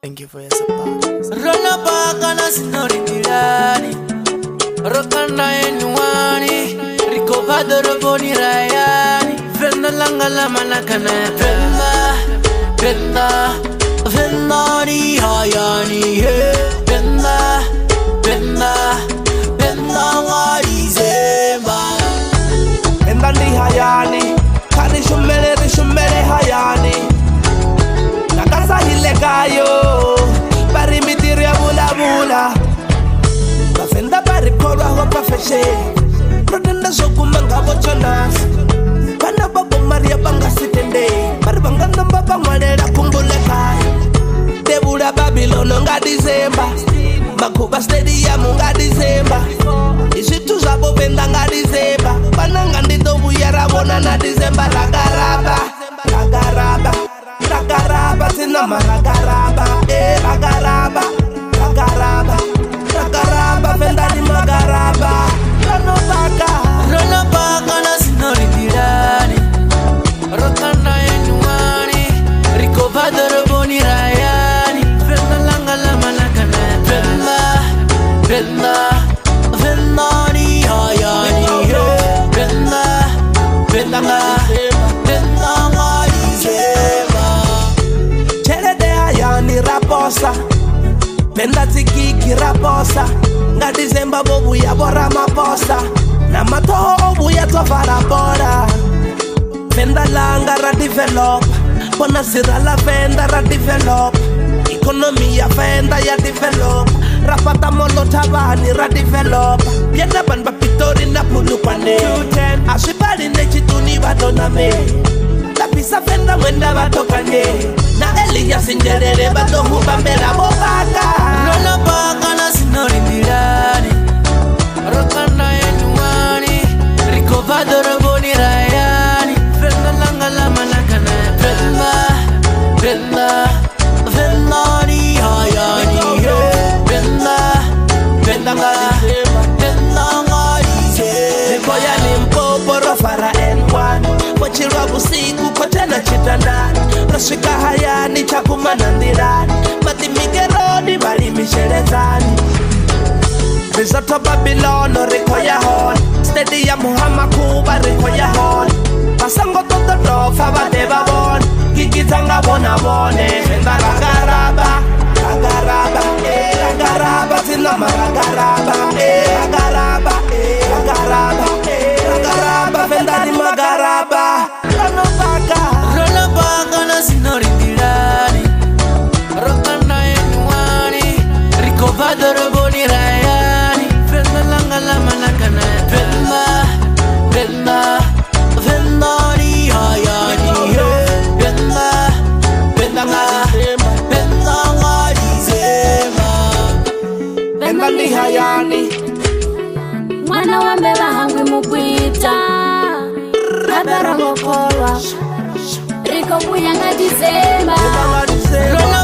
Thank you for your support. Rona bakana sinori dirani, rokana enuani, ricovado roboni rayani, venda langa la manakana, venda ni hayani, venda ngari zema, Venda ni hayani, kari shumele hayani. Nakasa hile kayo, bari mitiri ya bula. Bafenda bari korwa hopa feshe, prodenda soku manga bochonas. Bana babo maria banga sitende, bari banga namba bangwadera kumbule kai. Debura Babylon nga December, Makuba Stadium nga December. Isitu zabo venda nga December, bananga ndito buyara bona na December. Ragaraba, sinama ragaraba, ragaraba, venda ni magaraba. Rona bakana sinori dirani, rokana enuani, ricovado roboni rayani, venda langa la manakana, venda ni hayani, venda ngari zema. Chere de hayani raposa, venda zikiki raposa. Nga December bobu ya bora maposa, na matoho obu ya tofara bora. Venda langa ra develop, bona sira la venda ra develop. Economy ya venda ya develop, rapata molo tabani ra develop. Pienda ban bapitori na pulupane, asipali nechituni badona me. Lapisa venda mwenda batokanye, na Elia sinjerere batohu bambela bobaka. Rona bakana sinori dirani, rokana enuani, ricovado roboni rayani, venda langa la manakana, venda ni hayani, venda ngari zema. Koya limpopo rofara N1, wachirwa busiku kote na chitandani. Rashika hayani chakuma nandirani, matimigeroni bali misherezani. Risotto Babylon rikoya hon, Stadium Makuba rikoya hon. Pasango toto dofa badeba bon, kikitanga bona bone. Venda ragaraba, sinama ragaraba, ragaraba, venda ni magaraba. Rona bakana sinori dirani, rokana enuani, ricovado roboni rayani, venda langa la manakana, venda ni hayani, venda ngari zema. Venda ni hayani, mwana wa mbeba hangwi mukwita kabera mokolwa riko kuya nga December. venda ngari zema. Rona